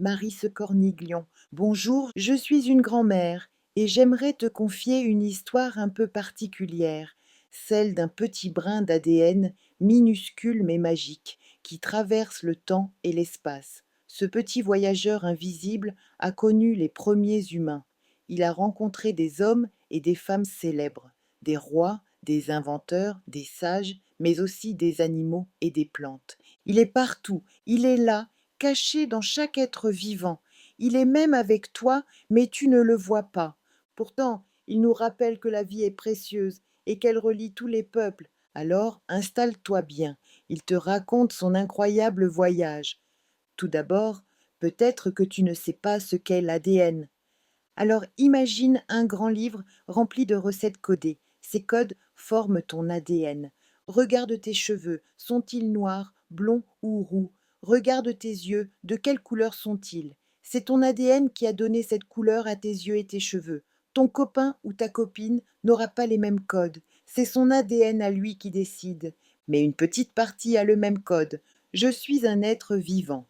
Marie Corniglion. Bonjour, je suis une grand-mère et j'aimerais te confier une histoire un peu particulière, celle d'un petit brin d'ADN minuscule mais magique qui traverse le temps et l'espace. Ce petit voyageur invisible a connu les premiers humains. Il a rencontré des hommes et des femmes célèbres, des rois, des inventeurs, des sages, mais aussi des animaux et des plantes. Il est partout, il est là, caché dans chaque être vivant. Il est même avec toi, mais tu ne le vois pas. Pourtant, il nous rappelle que la vie est précieuse et qu'elle relie tous les peuples. Alors, installe-toi bien. Il te raconte son incroyable voyage. Tout d'abord, peut-être que tu ne sais pas ce qu'est l'ADN. Alors imagine un grand livre rempli de recettes codées. Ces codes forment ton ADN. Regarde tes cheveux, sont-ils noirs, blonds ou roux? Regarde tes yeux, de quelle couleur sont-ils? C'est ton ADN qui a donné cette couleur à tes yeux et tes cheveux. Ton copain ou ta copine n'aura pas les mêmes codes. C'est son ADN à lui qui décide. Mais une petite partie a le même code. Je suis un être vivant.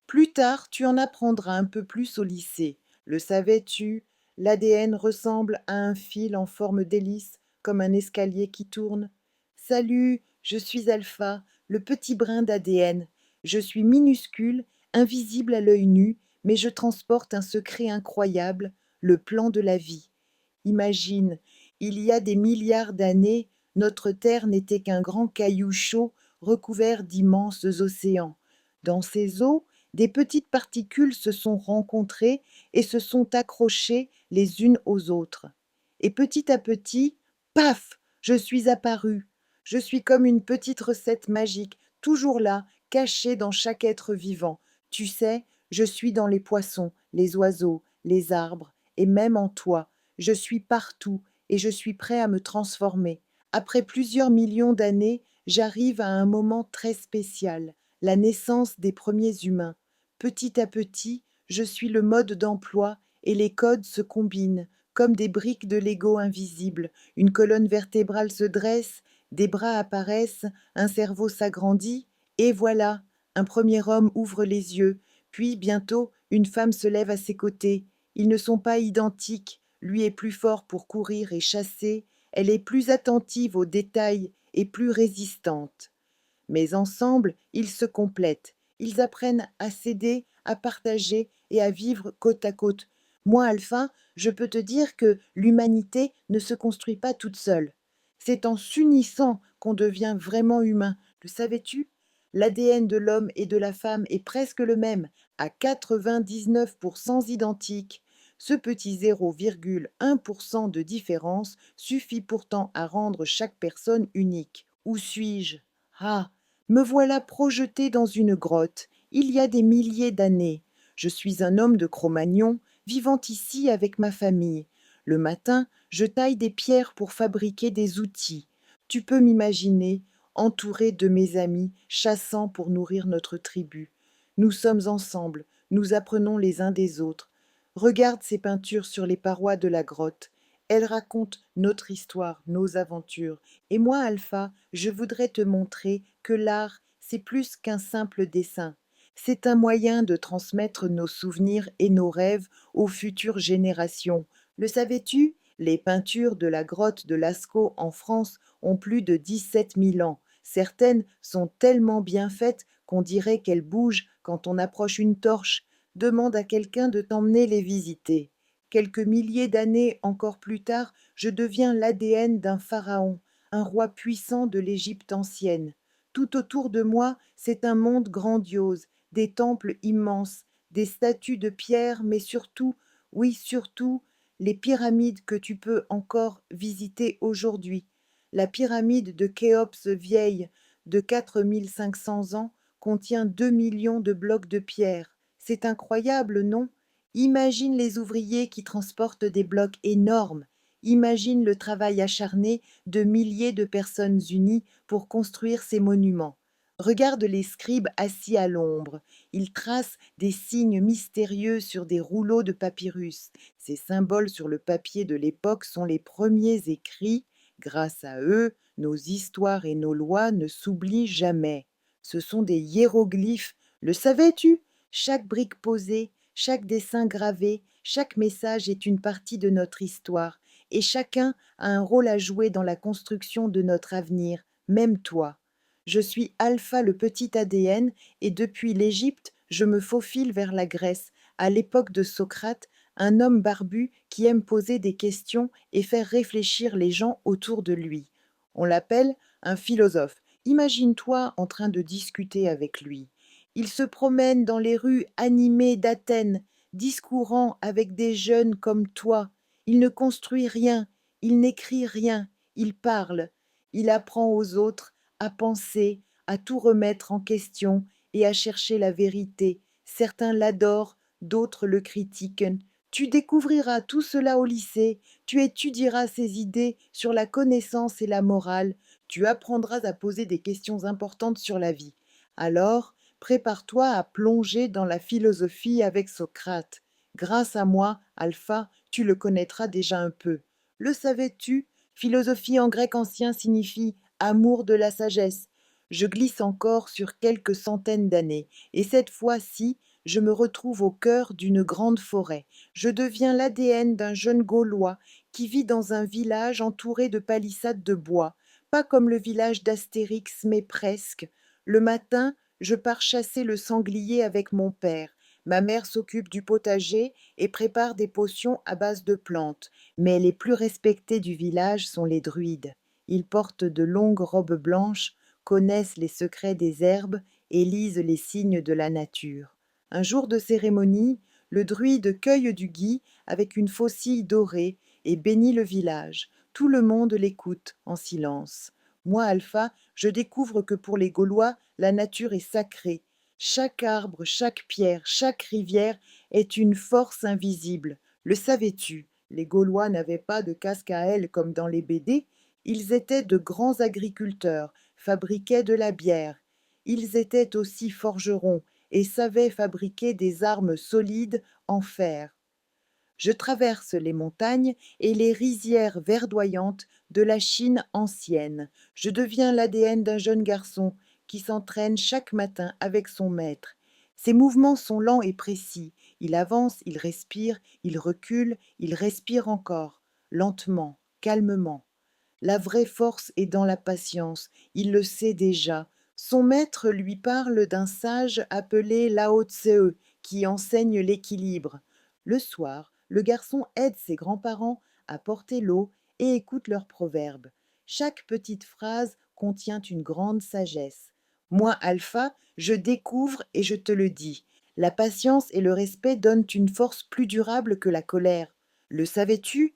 Plus tard, tu en apprendras un peu plus au lycée. Le savais-tu? L'ADN ressemble à un fil en forme d'hélice, comme un escalier qui tourne. Salut, je suis Alpha, le petit brin d'ADN. Je suis minuscule, invisible à l'œil nu, mais je transporte un secret incroyable, le plan de la vie. Imagine, il y a des milliards d'années, notre Terre n'était qu'un grand caillou chaud recouvert d'immenses océans. Dans ces eaux, des petites particules se sont rencontrées et se sont accrochées les unes aux autres. Et petit à petit, paf, je suis apparue. Je suis comme une petite recette magique, toujours là, cachée dans chaque être vivant. Tu sais, je suis dans les poissons, les oiseaux, les arbres, et même en toi. Je suis partout et je suis prêt à me transformer. Après plusieurs millions d'années, j'arrive à un moment très spécial, la naissance des premiers humains. Petit à petit, je suis le mode d'emploi et les codes se combinent, comme des briques de Lego invisibles. Une colonne vertébrale se dresse, des bras apparaissent, un cerveau s'agrandit, et voilà, un premier homme ouvre les yeux, puis bientôt une femme se lève à ses côtés. Ils ne sont pas identiques, lui est plus fort pour courir et chasser, elle est plus attentive aux détails et plus résistante. Mais ensemble, ils se complètent. Ils apprennent à s'aider, à partager et à vivre côte à côte. Moi, Alpha, je peux te dire que l'humanité ne se construit pas toute seule. C'est en s'unissant qu'on devient vraiment humain. Le savais-tu? L'ADN de l'homme et de la femme est presque le même, à 99% identique. Ce petit 0,1% de différence suffit pourtant à rendre chaque personne unique. Où suis-je? Ah, me voilà projeté dans une grotte, il y a des milliers d'années. Je suis un homme de Cro-Magnon, vivant ici avec ma famille. Le matin, je taille des pierres pour fabriquer des outils. Tu peux m'imaginer, entouré de mes amis, chassant pour nourrir notre tribu. Nous sommes ensemble, nous apprenons les uns des autres. Regarde ces peintures sur les parois de la grotte. Elles racontent notre histoire, nos aventures. Et moi, Alpha, je voudrais te montrer que l'art, c'est plus qu'un simple dessin. C'est un moyen de transmettre nos souvenirs et nos rêves aux futures générations. Le savais-tu? Les peintures de la grotte de Lascaux en France ont plus de 17 000 ans. Certaines sont tellement bien faites qu'on dirait qu'elles bougent quand on approche une torche. Demande à quelqu'un de t'emmener les visiter. Quelques milliers d'années encore plus tard, je deviens l'ADN d'un pharaon, un roi puissant de l'Égypte ancienne. Tout autour de moi, c'est un monde grandiose, des temples immenses, des statues de pierre, mais surtout, oui, surtout, les pyramides que tu peux encore visiter aujourd'hui. La pyramide de Khéops vieille, de 4500 ans, contient 2 millions de blocs de pierre. C'est incroyable, non? Imagine les ouvriers qui transportent des blocs énormes. Imagine le travail acharné de milliers de personnes unies pour construire ces monuments. Regarde les scribes assis à l'ombre. Ils tracent des signes mystérieux sur des rouleaux de papyrus. Ces symboles sur le papier de l'époque sont les premiers écrits. Grâce à eux, nos histoires et nos lois ne s'oublient jamais. Ce sont des hiéroglyphes. Le savais-tu? Chaque brique posée, chaque dessin gravé, chaque message est une partie de notre histoire, et chacun a un rôle à jouer dans la construction de notre avenir, même toi. Je suis Alpha le petit ADN, et depuis l'Égypte, je me faufile vers la Grèce, à l'époque de Socrate, un homme barbu qui aime poser des questions et faire réfléchir les gens autour de lui. On l'appelle un philosophe. Imagine-toi en train de discuter avec lui. Il se promène dans les rues animées d'Athènes, discourant avec des jeunes comme toi. Il ne construit rien, il n'écrit rien, il parle. Il apprend aux autres à penser, à tout remettre en question et à chercher la vérité. Certains l'adorent, d'autres le critiquent. Tu découvriras tout cela au lycée, tu étudieras ses idées sur la connaissance et la morale, tu apprendras à poser des questions importantes sur la vie. Alors, prépare-toi à plonger dans la philosophie avec Socrate. Grâce à moi, Alpha, tu le connaîtras déjà un peu. Le savais-tu? Philosophie en grec ancien signifie amour de la sagesse. Je glisse encore sur quelques centaines d'années, et cette fois-ci, je me retrouve au cœur d'une grande forêt. Je deviens l'ADN d'un jeune Gaulois qui vit dans un village entouré de palissades de bois, pas comme le village d'Astérix, mais presque. Le matin, je pars chasser le sanglier avec mon père. Ma mère s'occupe du potager et prépare des potions à base de plantes. Mais les plus respectés du village sont les druides. Ils portent de longues robes blanches, connaissent les secrets des herbes et lisent les signes de la nature. Un jour de cérémonie, le druide cueille du gui avec une faucille dorée et bénit le village. Tout le monde l'écoute en silence. Moi, Alpha, je découvre que pour les Gaulois, la nature est sacrée. Chaque arbre, chaque pierre, chaque rivière est une force invisible. Le savais-tu? Les Gaulois n'avaient pas de casque à ailes comme dans les BD. Ils étaient de grands agriculteurs, fabriquaient de la bière. Ils étaient aussi forgerons et savaient fabriquer des armes solides en fer. Je traverse les montagnes et les rizières verdoyantes de la Chine ancienne. Je deviens l'ADN d'un jeune garçon qui s'entraîne chaque matin avec son maître. Ses mouvements sont lents et précis. Il avance, il respire, il recule, il respire encore, lentement, calmement. La vraie force est dans la patience, il le sait déjà. Son maître lui parle d'un sage appelé Lao Tseu, qui enseigne l'équilibre. Le soir, le garçon aide ses grands-parents à porter l'eau et écoute leurs proverbes. Chaque petite phrase contient une grande sagesse. Moi, Alpha, je découvre et je te le dis. La patience et le respect donnent une force plus durable que la colère. Le savais-tu?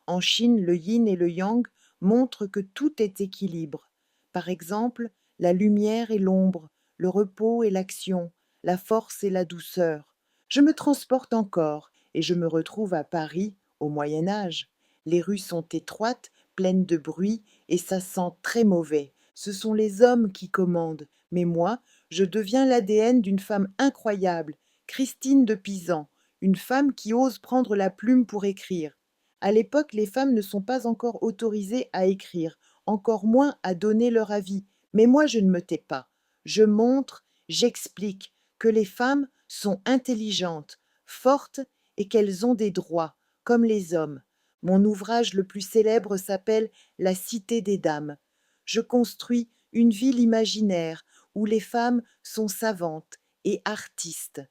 En Chine, le yin et le yang montrent que tout est équilibre. Par exemple, la lumière et l'ombre, le repos et l'action, la force et la douceur. Je me transporte encore et je me retrouve à Paris au Moyen Âge. Les rues sont étroites, pleines de bruit et ça sent très mauvais. Ce sont les hommes qui commandent, mais moi, je deviens l'ADN d'une femme incroyable, Christine de Pisan, une femme qui ose prendre la plume pour écrire. À l'époque, les femmes ne sont pas encore autorisées à écrire, encore moins à donner leur avis. Mais moi, je ne me tais pas. Je montre, j'explique que les femmes sont intelligentes, fortes et qu'elles ont des droits, comme les hommes. Mon ouvrage le plus célèbre s'appelle La Cité des Dames. Je construis une ville imaginaire où les femmes sont savantes et artistes.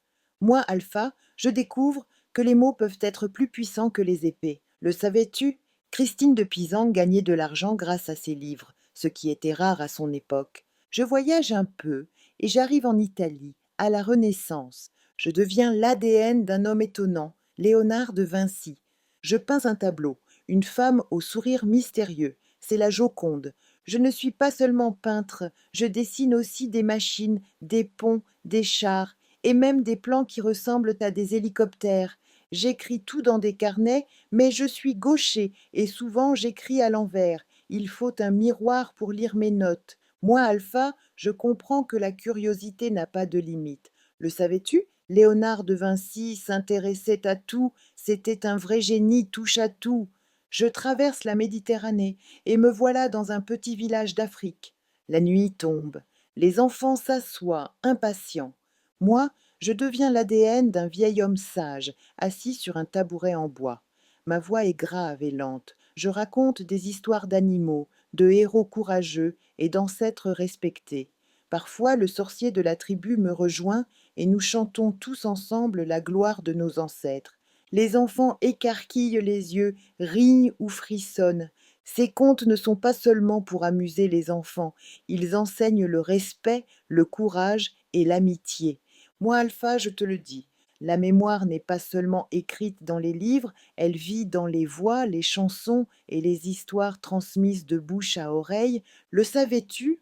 Moi, Alpha, je découvre que les mots peuvent être plus puissants que les épées. Le savais-tu? Christine de Pisan gagnait de l'argent grâce à ses livres, ce qui était rare à son époque. Je voyage un peu et j'arrive en Italie, à la Renaissance. Je deviens l'ADN d'un homme étonnant, Léonard de Vinci. Je peins un tableau, une femme au sourire mystérieux. C'est la Joconde. Je ne suis pas seulement peintre, je dessine aussi des machines, des ponts, des chars, et même des plans qui ressemblent à des hélicoptères. J'écris tout dans des carnets, mais je suis gaucher et souvent j'écris à l'envers. Il faut un miroir pour lire mes notes. Moi, Alpha, je comprends que la curiosité n'a pas de limite. Le savais-tu? Léonard de Vinci s'intéressait à tout, c'était un vrai génie touche à tout. Je traverse la Méditerranée et me voilà dans un petit village d'Afrique. La nuit tombe. Les enfants s'assoient, impatients. Moi, Je deviens l'ADN d'un vieil homme sage, assis sur un tabouret en bois. Ma voix est grave et lente. Je raconte des histoires d'animaux, de héros courageux et d'ancêtres respectés. Parfois, le sorcier de la tribu me rejoint et nous chantons tous ensemble la gloire de nos ancêtres. Les enfants écarquillent les yeux, rient ou frissonnent. Ces contes ne sont pas seulement pour amuser les enfants, ils enseignent le respect, le courage et l'amitié. Moi, Alpha, je te le dis, la mémoire n'est pas seulement écrite dans les livres, elle vit dans les voix, les chansons et les histoires transmises de bouche à oreille. Le savais-tu?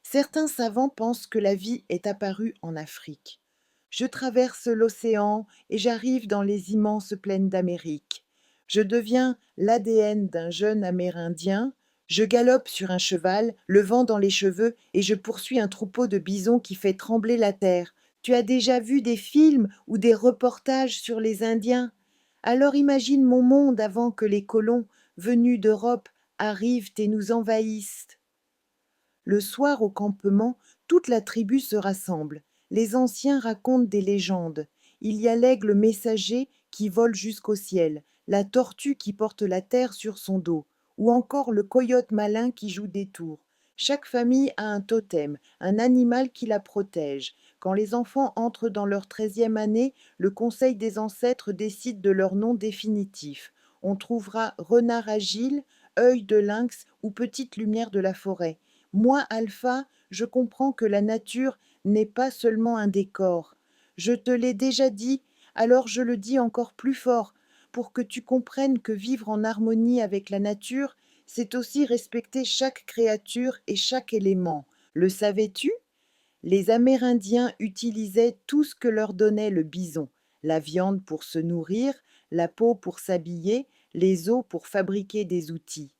Certains savants pensent que la vie est apparue en Afrique. Je traverse l'océan et j'arrive dans les immenses plaines d'Amérique. Je deviens l'ADN d'un jeune Amérindien. Je galope sur un cheval, le vent dans les cheveux, et je poursuis un troupeau de bisons qui fait trembler la terre. Tu as déjà vu des films ou des reportages sur les Indiens? Alors imagine mon monde avant que les colons, venus d'Europe, arrivent et nous envahissent. Le soir, au campement, toute la tribu se rassemble. Les anciens racontent des légendes. Il y a l'aigle messager qui vole jusqu'au ciel, la tortue qui porte la terre sur son dos, ou encore le coyote malin qui joue des tours. Chaque famille a un totem, un animal qui la protège. Quand les enfants entrent dans leur 13e année, le conseil des ancêtres décide de leur nom définitif. On trouvera renard agile, œil de lynx ou petite lumière de la forêt. Moi, Alpha, je comprends que la nature n'est pas seulement un décor. Je te l'ai déjà dit, alors je le dis encore plus fort, pour que tu comprennes que vivre en harmonie avec la nature, c'est aussi respecter chaque créature et chaque élément. Le savais-tu? Les Amérindiens utilisaient tout ce que leur donnait le bison, la viande pour se nourrir, la peau pour s'habiller, les os pour fabriquer des outils.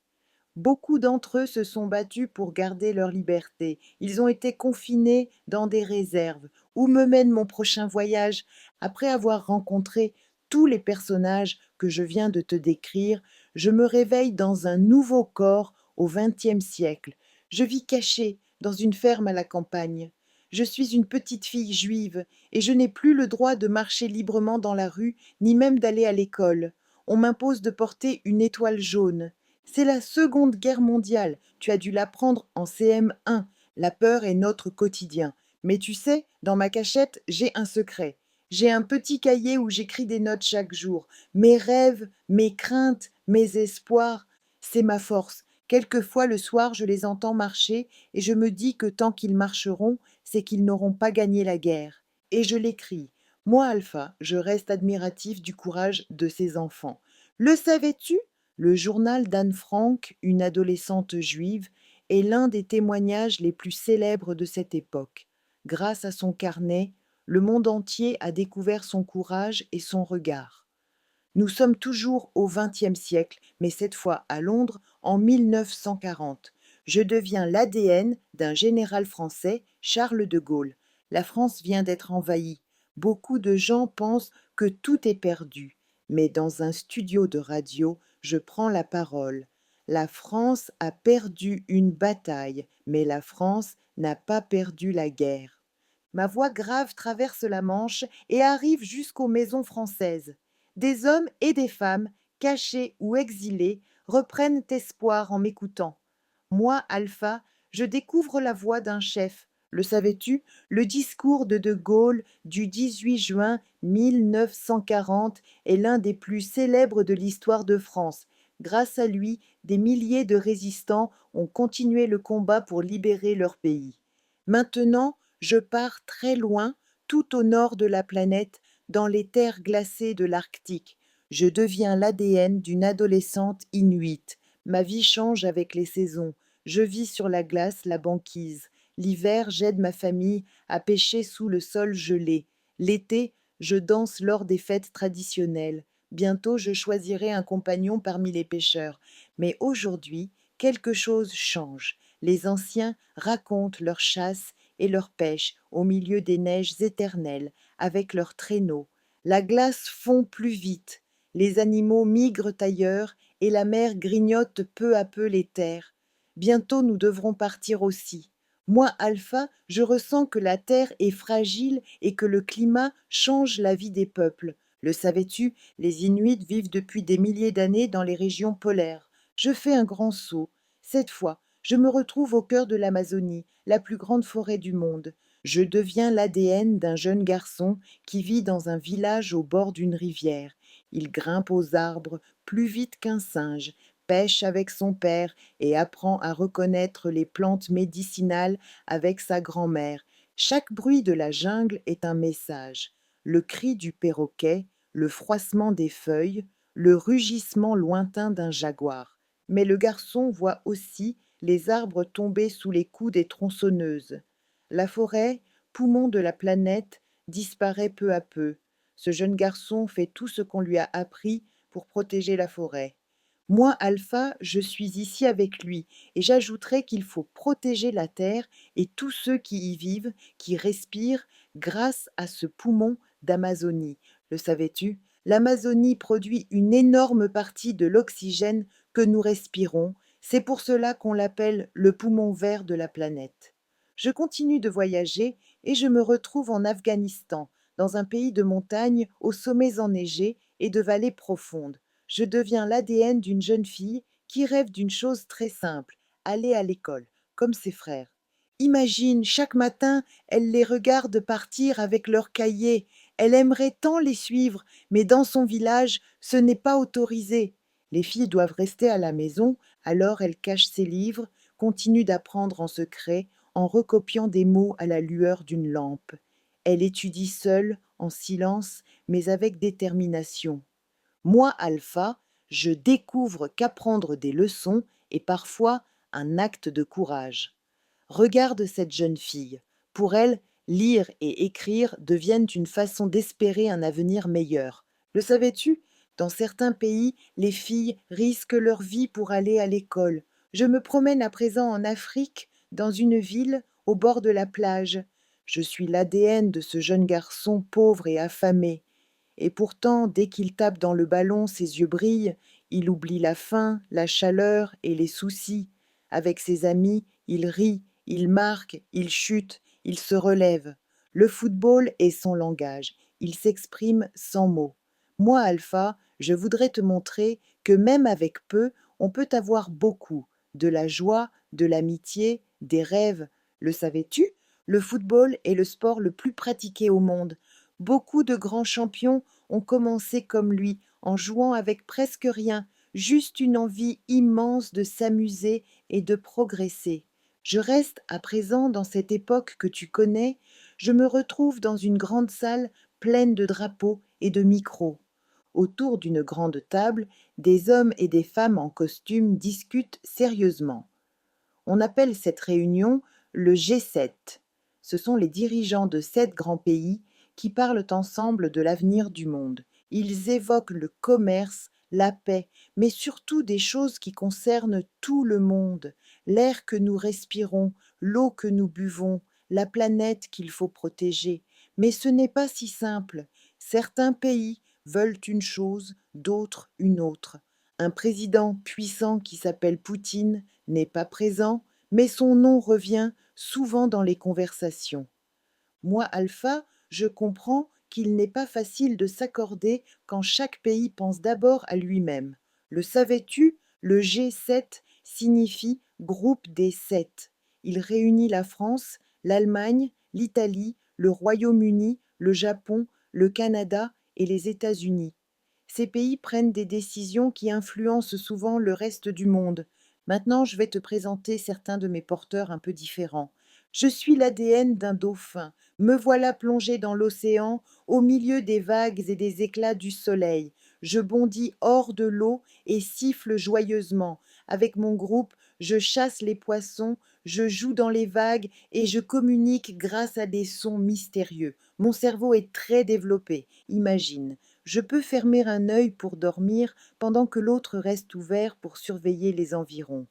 Beaucoup d'entre eux se sont battus pour garder leur liberté. Ils ont été confinés dans des réserves. Où me mène mon prochain voyage? Après avoir rencontré tous les personnages que je viens de te décrire, je me réveille dans un nouveau corps au XXe siècle. Je vis cachée dans une ferme à la campagne. Je suis une petite fille juive et je n'ai plus le droit de marcher librement dans la rue, ni même d'aller à l'école. On m'impose de porter une étoile jaune. C'est la Seconde Guerre mondiale. Tu as dû l'apprendre en CM1. La peur est notre quotidien. Mais tu sais, dans ma cachette, j'ai un secret. J'ai un petit cahier où j'écris des notes chaque jour. Mes rêves, mes craintes, mes espoirs. C'est ma force. Quelquefois le soir, je les entends marcher et je me dis que tant qu'ils marcheront, c'est qu'ils n'auront pas gagné la guerre. Et je l'écris. Moi, Alpha, je reste admiratif du courage de ces enfants. Le savais-tu? Le journal d'Anne Frank, une adolescente juive, est l'un des témoignages les plus célèbres de cette époque. Grâce à son carnet, le monde entier a découvert son courage et son regard. Nous sommes toujours au XXe siècle, mais cette fois à Londres en 1940. Je deviens l'ADN d'un général français, Charles de Gaulle. La France vient d'être envahie. Beaucoup de gens pensent que tout est perdu. Mais dans un studio de radio, je prends la parole. La France a perdu une bataille, mais la France n'a pas perdu la guerre. Ma voix grave traverse la Manche et arrive jusqu'aux maisons françaises. Des hommes et des femmes, cachés ou exilés, reprennent espoir en m'écoutant. Moi, Alpha, je découvre la voix d'un chef. Le savais-tu? Le discours de Gaulle du 18 juin 1940 est l'un des plus célèbres de l'histoire de France. Grâce à lui, des milliers de résistants ont continué le combat pour libérer leur pays. Maintenant, je pars très loin, tout au nord de la planète, dans les terres glacées de l'Arctique. Je deviens l'ADN d'une adolescente inuite. Ma vie change avec les saisons. Je vis sur la glace, la banquise. L'hiver, j'aide ma famille à pêcher sous le sol gelé. L'été, je danse lors des fêtes traditionnelles. Bientôt, je choisirai un compagnon parmi les pêcheurs. Mais aujourd'hui, quelque chose change. Les anciens racontent leur chasse et leur pêche au milieu des neiges éternelles, avec leurs traîneaux. La glace fond plus vite, les animaux migrent ailleurs et la mer grignote peu à peu les terres. Bientôt nous devrons partir aussi. Moi, Alpha, je ressens que la Terre est fragile et que le climat change la vie des peuples. Le savais-tu, les Inuits vivent depuis des milliers d'années dans les régions polaires. Je fais un grand saut. Cette fois, je me retrouve au cœur de l'Amazonie, la plus grande forêt du monde. Je deviens l'ADN d'un jeune garçon qui vit dans un village au bord d'une rivière. Il grimpe aux arbres plus vite qu'un singe, pêche avec son père et apprend à reconnaître les plantes médicinales avec sa grand-mère. Chaque bruit de la jungle est un message. Le cri du perroquet, le froissement des feuilles, le rugissement lointain d'un jaguar. Mais le garçon voit aussi les arbres tomber sous les coups des tronçonneuses. La forêt, poumon de la planète, disparaît peu à peu. Ce jeune garçon fait tout ce qu'on lui a appris pour protéger la forêt. Moi, Alpha, je suis ici avec lui, et j'ajouterai qu'il faut protéger la Terre et tous ceux qui y vivent, qui respirent, grâce à ce poumon d'Amazonie. Le savais-tu? L'Amazonie produit une énorme partie de l'oxygène que nous respirons. C'est pour cela qu'on l'appelle le poumon vert de la planète. Je continue de voyager et je me retrouve en Afghanistan, dans un pays de montagnes aux sommets enneigés et de vallées profondes. Je deviens l'ADN d'une jeune fille qui rêve d'une chose très simple, aller à l'école, comme ses frères. Imagine, chaque matin, elle les regarde partir avec leurs cahiers. Elle aimerait tant les suivre, mais dans son village, ce n'est pas autorisé. Les filles doivent rester à la maison, alors elle cache ses livres, continue d'apprendre en secret, en recopiant des mots à la lueur d'une lampe. Elle étudie seule, en silence, mais avec détermination. Moi, Alpha, je découvre qu'apprendre des leçons est parfois un acte de courage. Regarde cette jeune fille. Pour elle, lire et écrire deviennent une façon d'espérer un avenir meilleur. Le savais-tu? Dans certains pays, les filles risquent leur vie pour aller à l'école. Je me promène à présent en Afrique, dans une ville, au bord de la plage. Je suis l'ADN de ce jeune garçon pauvre et affamé. Et pourtant, dès qu'il tape dans le ballon, ses yeux brillent, il oublie la faim, la chaleur et les soucis. Avec ses amis, il rit, il marque, il chute, il se relève. Le football est son langage, il s'exprime sans mots. Moi, Alpha, je voudrais te montrer que même avec peu, on peut avoir beaucoup, de la joie, de l'amitié, des rêves. Le savais-tu? Le football est le sport le plus pratiqué au monde. Beaucoup de grands champions ont commencé comme lui, en jouant avec presque rien, juste une envie immense de s'amuser et de progresser. Je reste à présent dans cette époque que tu connais, je me retrouve dans une grande salle pleine de drapeaux et de micros. Autour d'une grande table, des hommes et des femmes en costume discutent sérieusement. On appelle cette réunion le G7. Ce sont les dirigeants de 7 grands pays qui parlent ensemble de l'avenir du monde. Ils évoquent le commerce, la paix, mais surtout des choses qui concernent tout le monde, l'air que nous respirons, l'eau que nous buvons, la planète qu'il faut protéger. Mais ce n'est pas si simple. Certains pays veulent une chose, d'autres une autre. Un président puissant qui s'appelle Poutine n'est pas présent, mais son nom revient souvent dans les conversations. Moi, Alpha, je comprends qu'il n'est pas facile de s'accorder quand chaque pays pense d'abord à lui-même. Le savais-tu? Le G7 signifie groupe des sept. Il réunit la France, l'Allemagne, l'Italie, le Royaume-Uni, le Japon, le Canada et les États-Unis. Ces pays prennent des décisions qui influencent souvent le reste du monde. Maintenant, je vais te présenter certains de mes porteurs un peu différents. Je suis l'ADN d'un dauphin. Me voilà plongé dans l'océan, au milieu des vagues et des éclats du soleil. Je bondis hors de l'eau et siffle joyeusement. Avec mon groupe, je chasse les poissons, je joue dans les vagues et je communique grâce à des sons mystérieux. Mon cerveau est très développé. Imagine. Je peux fermer un œil pour dormir pendant que l'autre reste ouvert pour surveiller les environs.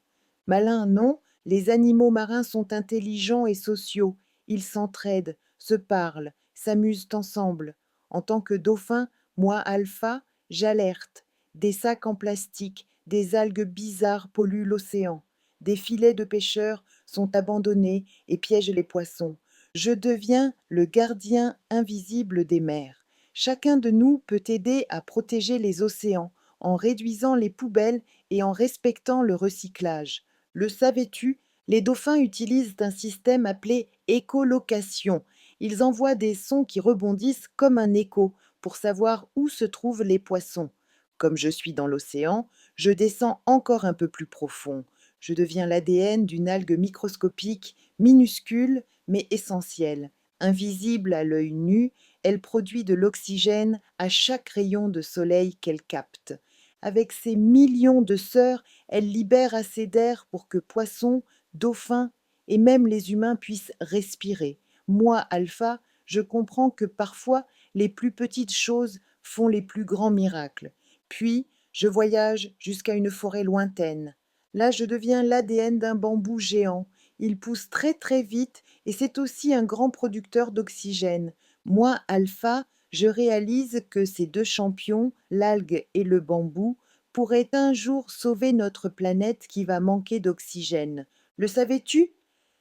Malin, non, les animaux marins sont intelligents et sociaux. Ils s'entraident, se parlent, s'amusent ensemble. En tant que dauphin, moi alpha, j'alerte. Des sacs en plastique, des algues bizarres polluent l'océan. Des filets de pêcheurs sont abandonnés et piègent les poissons. Je deviens le gardien invisible des mers. Chacun de nous peut aider à protéger les océans en réduisant les poubelles et en respectant le recyclage. Le savais-tu? Les dauphins utilisent un système appelé écholocation. Ils envoient des sons qui rebondissent comme un écho pour savoir où se trouvent les poissons. Comme je suis dans l'océan, je descends encore un peu plus profond. Je deviens l'ADN d'une algue microscopique, minuscule mais essentielle. Invisible à l'œil nu, elle produit de l'oxygène à chaque rayon de soleil qu'elle capte. Avec ses millions de sœurs, elle libère assez d'air pour que poissons, dauphins et même les humains puissent respirer. Moi, Alpha, je comprends que parfois les plus petites choses font les plus grands miracles. Puis, je voyage jusqu'à une forêt lointaine. Là, je deviens l'ADN d'un bambou géant. Il pousse très très vite et c'est aussi un grand producteur d'oxygène. Moi, Alpha, je réalise que ces deux champions, l'algue et le bambou, pourraient un jour sauver notre planète qui va manquer d'oxygène. Le savais-tu?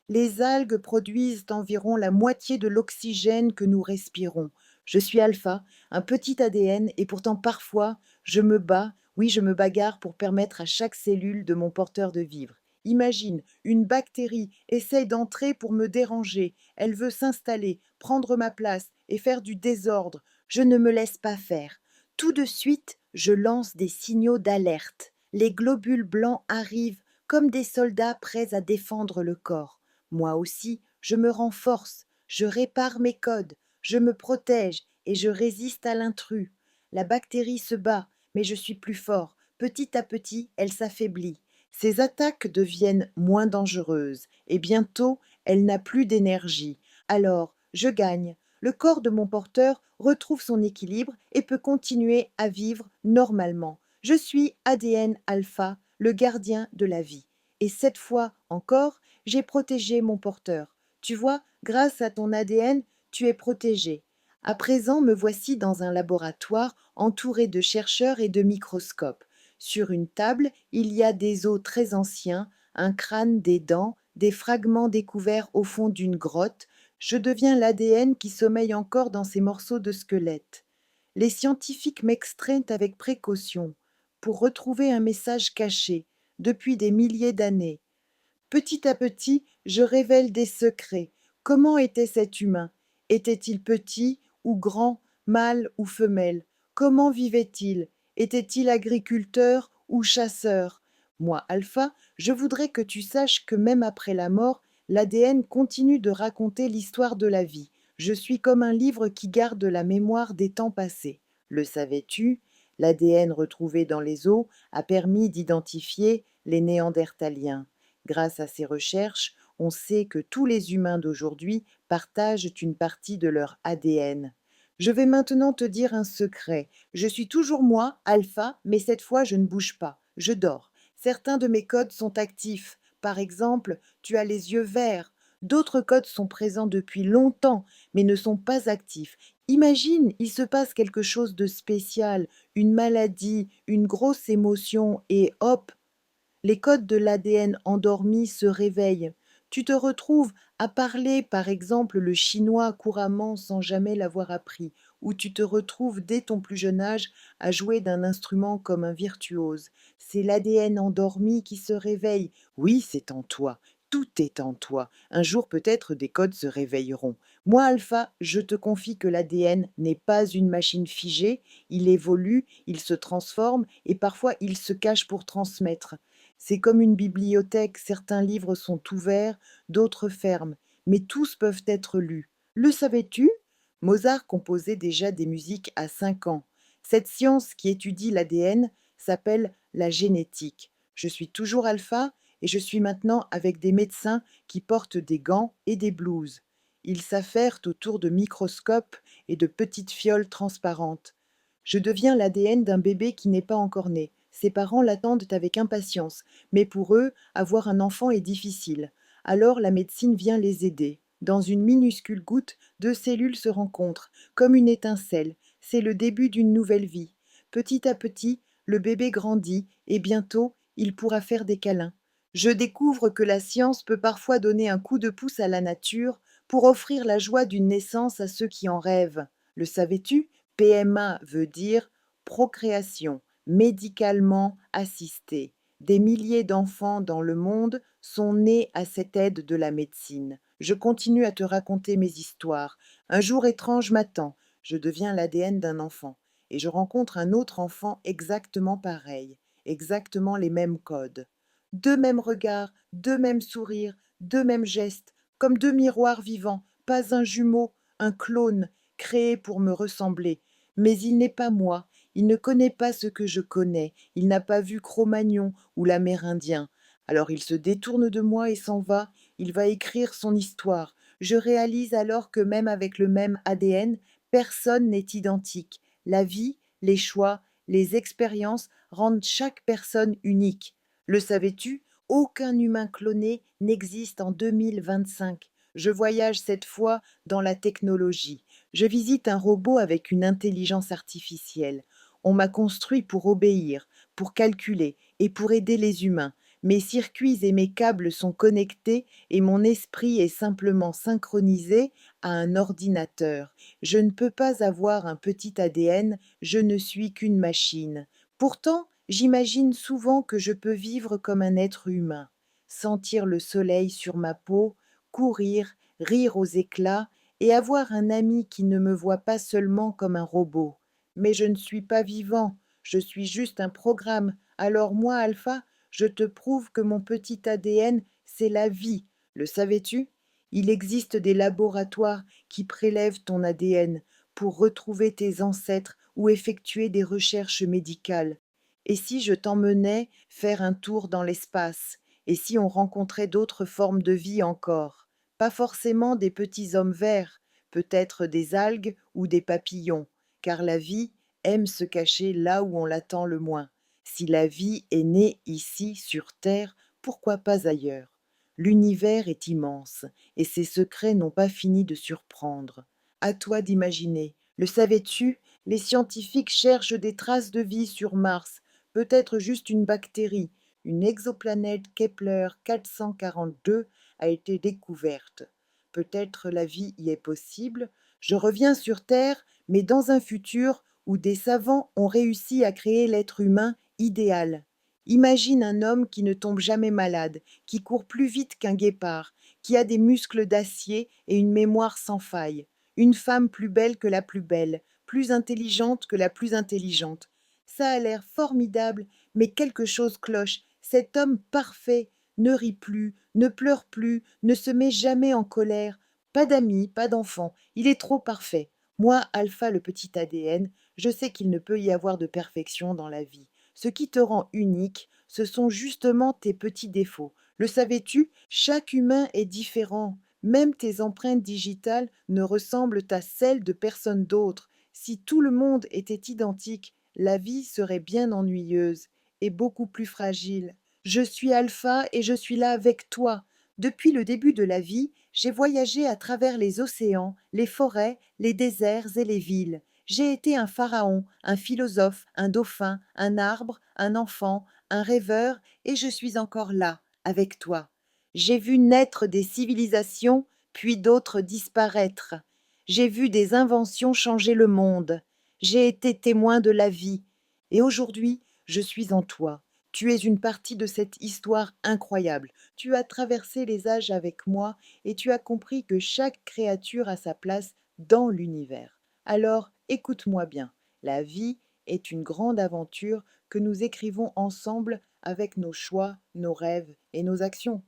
Les algues produisent environ la moitié de l'oxygène que nous respirons. Je suis Alpha, un petit ADN, et pourtant parfois, je me bats, oui, je me bagarre pour permettre à chaque cellule de mon porteur de vivre. Imagine, une bactérie essaye d'entrer pour me déranger. Elle veut s'installer, prendre ma place et faire du désordre. Je ne me laisse pas faire. Tout de suite, je lance des signaux d'alerte. Les globules blancs arrivent comme des soldats prêts à défendre le corps. Moi aussi, je me renforce, je répare mes codes, je me protège et je résiste à l'intrus. La bactérie se bat, mais je suis plus fort. Petit à petit, elle s'affaiblit. Ses attaques deviennent moins dangereuses et bientôt, elle n'a plus d'énergie. Alors, je gagne. Le corps de mon porteur retrouve son équilibre et peut continuer à vivre normalement. Je suis ADN alpha, le gardien de la vie. Et cette fois encore, j'ai protégé mon porteur. Tu vois, grâce à ton ADN, tu es protégé. À présent, me voici dans un laboratoire entouré de chercheurs et de microscopes. Sur une table, il y a des os très anciens, un crâne, des dents, des fragments découverts au fond d'une grotte. Je deviens l'ADN qui sommeille encore dans ces morceaux de squelette. Les scientifiques m'extraient avec précaution pour retrouver un message caché depuis des milliers d'années. Petit à petit, je révèle des secrets. Comment était cet humain? Était-il petit ou grand, mâle ou femelle? Comment vivait-il? Était-il agriculteur ou chasseur? Moi, Alpha, je voudrais que tu saches que même après la mort, l'ADN continue de raconter l'histoire de la vie. Je suis comme un livre qui garde la mémoire des temps passés. Le savais-tu? L'ADN retrouvé dans les os a permis d'identifier les Néandertaliens. Grâce à ces recherches, on sait que tous les humains d'aujourd'hui partagent une partie de leur ADN. Je vais maintenant te dire un secret. Je suis toujours moi, Alpha, mais cette fois je ne bouge pas. Je dors. Certains de mes codes sont actifs. Par exemple, tu as les yeux verts. D'autres codes sont présents depuis longtemps, mais ne sont pas actifs. Imagine, il se passe quelque chose de spécial, une maladie, une grosse émotion, et hop, les codes de l'ADN endormi se réveillent. Tu te retrouves à parler, par exemple, le chinois couramment sans jamais l'avoir appris, ou tu te retrouves dès ton plus jeune âge à jouer d'un instrument comme un virtuose. C'est l'ADN endormi qui se réveille. Oui, c'est en toi. Tout est en toi. Un jour peut-être des codes se réveilleront. Moi, Alpha, je te confie que l'ADN n'est pas une machine figée, il évolue, il se transforme et parfois il se cache pour transmettre. C'est comme une bibliothèque, certains livres sont ouverts, d'autres ferment, mais tous peuvent être lus. Le savais-tu? Mozart composait déjà des musiques à 5 ans. Cette science qui étudie l'ADN s'appelle la génétique. Je suis toujours alpha et je suis maintenant avec des médecins qui portent des gants et des blouses. Ils s'affairent autour de microscopes et de petites fioles transparentes. Je deviens l'ADN d'un bébé qui n'est pas encore né. Ses parents l'attendent avec impatience, mais pour eux, avoir un enfant est difficile. Alors la médecine vient les aider. Dans une minuscule goutte, deux cellules se rencontrent, comme une étincelle. C'est le début d'une nouvelle vie. Petit à petit, le bébé grandit et bientôt, il pourra faire des câlins. Je découvre que la science peut parfois donner un coup de pouce à la nature pour offrir la joie d'une naissance à ceux qui en rêvent. Le savais-tu? PMA veut dire procréation médicalement assistée. Des milliers d'enfants dans le monde sont nés à cette aide de la médecine. Je continue à te raconter mes histoires. Un jour étrange m'attend. Je deviens l'ADN d'un enfant et je rencontre un autre enfant exactement pareil, exactement les mêmes codes. Deux mêmes regards, deux mêmes sourires, deux mêmes gestes, comme deux miroirs vivants, pas un jumeau, un clone, créé pour me ressembler. Mais il n'est pas moi, il ne connaît pas ce que je connais, il n'a pas vu Cro-Magnon ou l'Amérindien. Alors il se détourne de moi et s'en va, il va écrire son histoire. Je réalise alors que même avec le même ADN, personne n'est identique. La vie, les choix, les expériences rendent chaque personne unique. Le savais-tu? Aucun humain cloné n'existe en 2025. Je voyage cette fois dans la technologie. Je visite un robot avec une intelligence artificielle. On m'a construit pour obéir, pour calculer et pour aider les humains. Mes circuits et mes câbles sont connectés et mon esprit est simplement synchronisé à un ordinateur. Je ne peux pas avoir un petit ADN, je ne suis qu'une machine. Pourtant, j'imagine souvent que je peux vivre comme un être humain, sentir le soleil sur ma peau, courir, rire aux éclats et avoir un ami qui ne me voit pas seulement comme un robot. Mais je ne suis pas vivant, je suis juste un programme. Alors moi, Alpha, je te prouve que mon petit ADN, c'est la vie. Le savais-tu? Il existe des laboratoires qui prélèvent ton ADN pour retrouver tes ancêtres ou effectuer des recherches médicales. Et si je t'emmenais faire un tour dans l'espace? Et si on rencontrait d'autres formes de vie encore? Pas forcément des petits hommes verts, peut-être des algues ou des papillons, car la vie aime se cacher là où on l'attend le moins. Si la vie est née ici, sur Terre, pourquoi pas ailleurs? L'univers est immense, et ses secrets n'ont pas fini de surprendre. À toi d'imaginer. Le savais-tu? Les scientifiques cherchent des traces de vie sur Mars, peut-être juste une bactérie. Une exoplanète Kepler 442 a été découverte. Peut-être la vie y est possible. Je reviens sur Terre, mais dans un futur où des savants ont réussi à créer l'être humain idéal. Imagine un homme qui ne tombe jamais malade, qui court plus vite qu'un guépard, qui a des muscles d'acier et une mémoire sans faille. Une femme plus belle que la plus belle, plus intelligente que la plus intelligente. Ça a l'air formidable, mais quelque chose cloche. Cet homme parfait ne rit plus, ne pleure plus, ne se met jamais en colère. Pas d'amis, pas d'enfants. Il est trop parfait. Moi, Alpha, le petit ADN, je sais qu'il ne peut y avoir de perfection dans la vie. Ce qui te rend unique, ce sont justement tes petits défauts. Le savais-tu? Chaque humain est différent. Même tes empreintes digitales ne ressemblent à celles de personne d'autre. Si tout le monde était identique, la vie serait bien ennuyeuse et beaucoup plus fragile. Je suis Alpha et je suis là avec toi. Depuis le début de la vie, j'ai voyagé à travers les océans, les forêts, les déserts et les villes. J'ai été un pharaon, un philosophe, un dauphin, un arbre, un enfant, un rêveur, et je suis encore là, avec toi. J'ai vu naître des civilisations, puis d'autres disparaître. J'ai vu des inventions changer le monde. J'ai été témoin de la vie. Et aujourd'hui, je suis en toi. Tu es une partie de cette histoire incroyable. Tu as traversé les âges avec moi et tu as compris que chaque créature a sa place dans l'univers. Alors, écoute-moi bien. La vie est une grande aventure que nous écrivons ensemble avec nos choix, nos rêves et nos actions.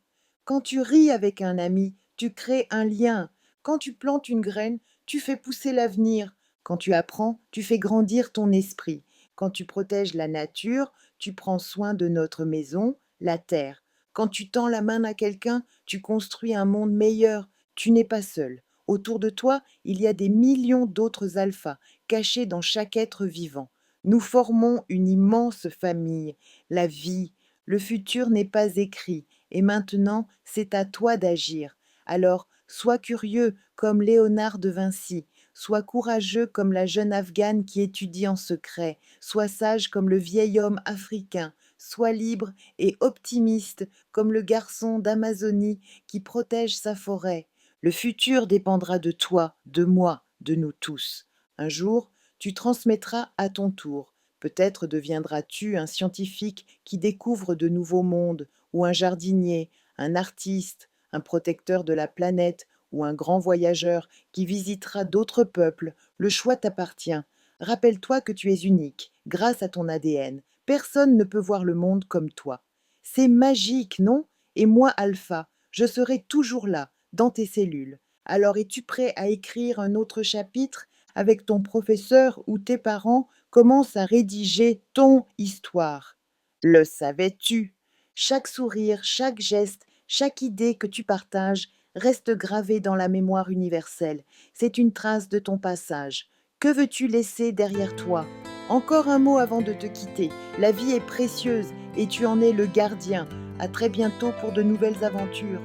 Quand tu ris avec un ami, tu crées un lien. Quand tu plantes une graine, tu fais pousser l'avenir. Quand tu apprends, tu fais grandir ton esprit. Quand tu protèges la nature, tu prends soin de notre maison, la terre. Quand tu tends la main à quelqu'un, tu construis un monde meilleur. Tu n'es pas seul. Autour de toi, il y a des millions d'autres alphas, cachés dans chaque être vivant. Nous formons une immense famille. La vie, le futur n'est pas écrit, et maintenant c'est à toi d'agir. Alors, sois curieux comme Léonard de Vinci, sois courageux comme la jeune Afghane qui étudie en secret, sois sage comme le vieil homme africain, sois libre et optimiste comme le garçon d'Amazonie qui protège sa forêt. Le futur dépendra de toi, de moi, de nous tous. Un jour, tu transmettras à ton tour. Peut-être deviendras-tu un scientifique qui découvre de nouveaux mondes, ou un jardinier, un artiste, un protecteur de la planète, ou un grand voyageur qui visitera d'autres peuples. Le choix t'appartient. Rappelle-toi que tu es unique, grâce à ton ADN. Personne ne peut voir le monde comme toi. C'est magique, non? Et moi, Alpha, je serai toujours là, dans tes cellules. Alors es-tu prêt à écrire un autre chapitre avec ton professeur ou tes parents? Commence à rédiger ton histoire. Le savais-tu? Chaque sourire, chaque geste, chaque idée que tu partages reste gravée dans la mémoire universelle. C'est une trace de ton passage. Que veux-tu laisser derrière toi? Encore un mot avant de te quitter. La vie est précieuse et tu en es le gardien. À très bientôt pour de nouvelles aventures.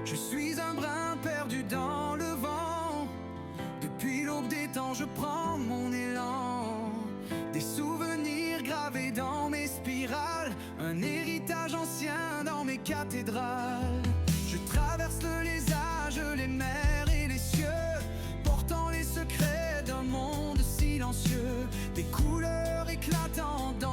Je suis un brin perdu dans le vent. Depuis l'aube des temps, je prends mon élan. Des souvenirs gravés dans mes spirales, un héritage ancien dans mes cathédrales. Je traverse les âges, les mers et les cieux, portant les secrets d'un monde silencieux, des couleurs éclatantes dans